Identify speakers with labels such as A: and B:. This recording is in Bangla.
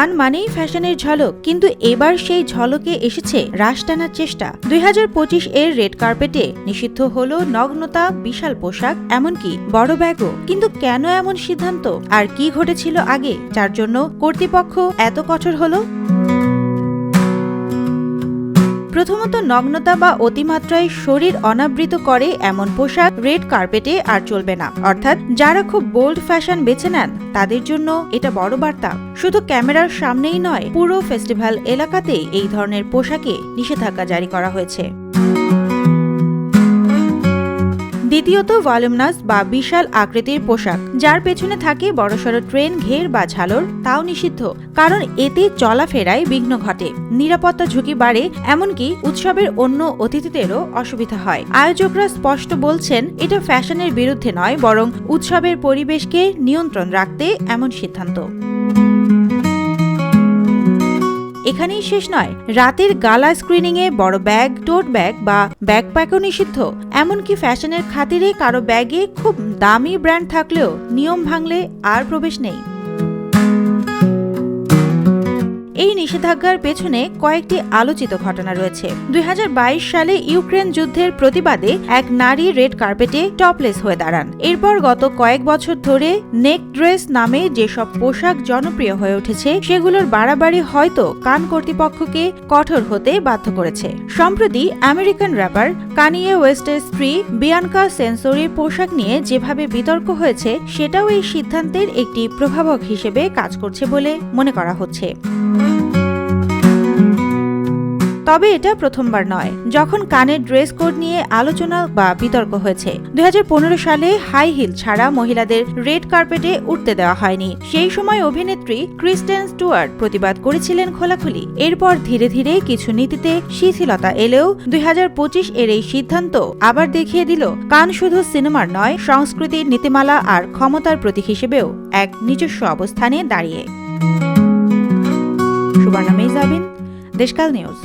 A: কান মানেই ফ্যাশনের ঝলক, কিন্তু এবার সেই ঝলকে এসেছে রাশ টানার চেষ্টা। 2025 এর রেড কার্পেটে নিষিদ্ধ হলো নগ্নতা, বিশাল পোশাক, এমনকি বড় ব্যাগও। কিন্তু কেন এমন সিদ্ধান্ত, আর কি ঘটেছিল আগে যার জন্য কর্তৃপক্ষ এত কঠোর হলো? প্রথমত, নগ্নতা বা অতিমাত্রায় শরীর অনাবৃত করে এমন পোশাক রেড কার্পেটে আর চলবে না। অর্থাৎ যারা খুব বোল্ড ফ্যাশন বেছে নেন তাদের জন্য এটা বড় বার্তা। শুধু ক্যামেরার সামনেই নয়, পুরো ফেস্টিভ্যাল এলাকাতেই এই ধরনের পোশাকে নিষেধাজ্ঞা জারি করা হয়েছে। দ্বিতীয়ত, ভলিউমনাস বা বিশাল আকৃতির পোশাক যার পেছনে থাকে বড়সড় ট্রেন, ঘের বা ঝালর, তাও নিষিদ্ধ। কারণ এতে চলাফেরায় বিঘ্ন ঘটে, নিরাপত্তা ঝুঁকি বাড়ে, এমনকি উৎসবের অন্য অতিথিদেরও অসুবিধা হয়। আয়োজকরা স্পষ্ট বলছেন, এটা ফ্যাশনের বিরুদ্ধে নয়, বরং উৎসবের পরিবেশকে নিয়ন্ত্রণ রাখতে এমন সিদ্ধান্ত। এখানেই শেষ নয়, রাতের গালা স্ক্রিনিংয়ে বড় ব্যাগ, টোট ব্যাগ বা ব্যাকপ্যাকও নিষিদ্ধ। এমনকি ফ্যাশনের খাতিরে কারো ব্যাগে খুব দামি ব্র্যান্ড থাকলেও নিয়ম ভাঙলে আর প্রবেশ নেই। এই নিষেধাজ্ঞার পেছনে কয়েকটি আলোচিত ঘটনা রয়েছে। 2022 সালে ইউক্রেন যুদ্ধের প্রতিবাদে এক নারী রেড কার্পেটে টপলেস হয়ে দাঁড়ান। এরপর গত কয়েক বছর ধরে নেক ড্রেস নামে যেসব পোশাক জনপ্রিয় হয়ে উঠেছে, সেগুলোর বাড়াবাড়ি হয়তো কান কর্তৃপক্ষকে কঠোর হতে বাধ্য করেছে। সম্প্রতি আমেরিকান র্যাপার কানিয়ে ওয়েস্টের স্ত্রী বিয়ানকা সেন্সোরির পোশাক নিয়ে যেভাবে বিতর্ক হয়েছে, সেটাও এই সিদ্ধান্তের একটি প্রভাবক হিসেবে কাজ করছে বলে মনে করা হচ্ছে। তবে এটা প্রথমবার নয় যখন কানের ড্রেস কোড নিয়ে আলোচনা বা বিতর্ক হয়েছে। 2015 সালে হাই হিল ছাড়া মহিলাদের রেড কার্পেটে উঠতে দেওয়া হয়নি। সেই সময় অভিনেত্রী ক্রিস্টেন স্টুয়ার্ট প্রতিবাদ করেছিলেন খোলাখুলি। এরপর ধীরে ধীরে কিছু নীতিতে শিথিলতা এলেও 2025 এর এই সিদ্ধান্ত আবার দেখিয়ে দিল, কান শুধু সিনেমার নয়, সংস্কৃতির, নীতিমালা আর ক্ষমতার প্রতীক হিসেবেও এক নিজস্ব অবস্থানে দাঁড়িয়ে। সুবর্ণা মেহজাবিন, দেশকাল নিউজ।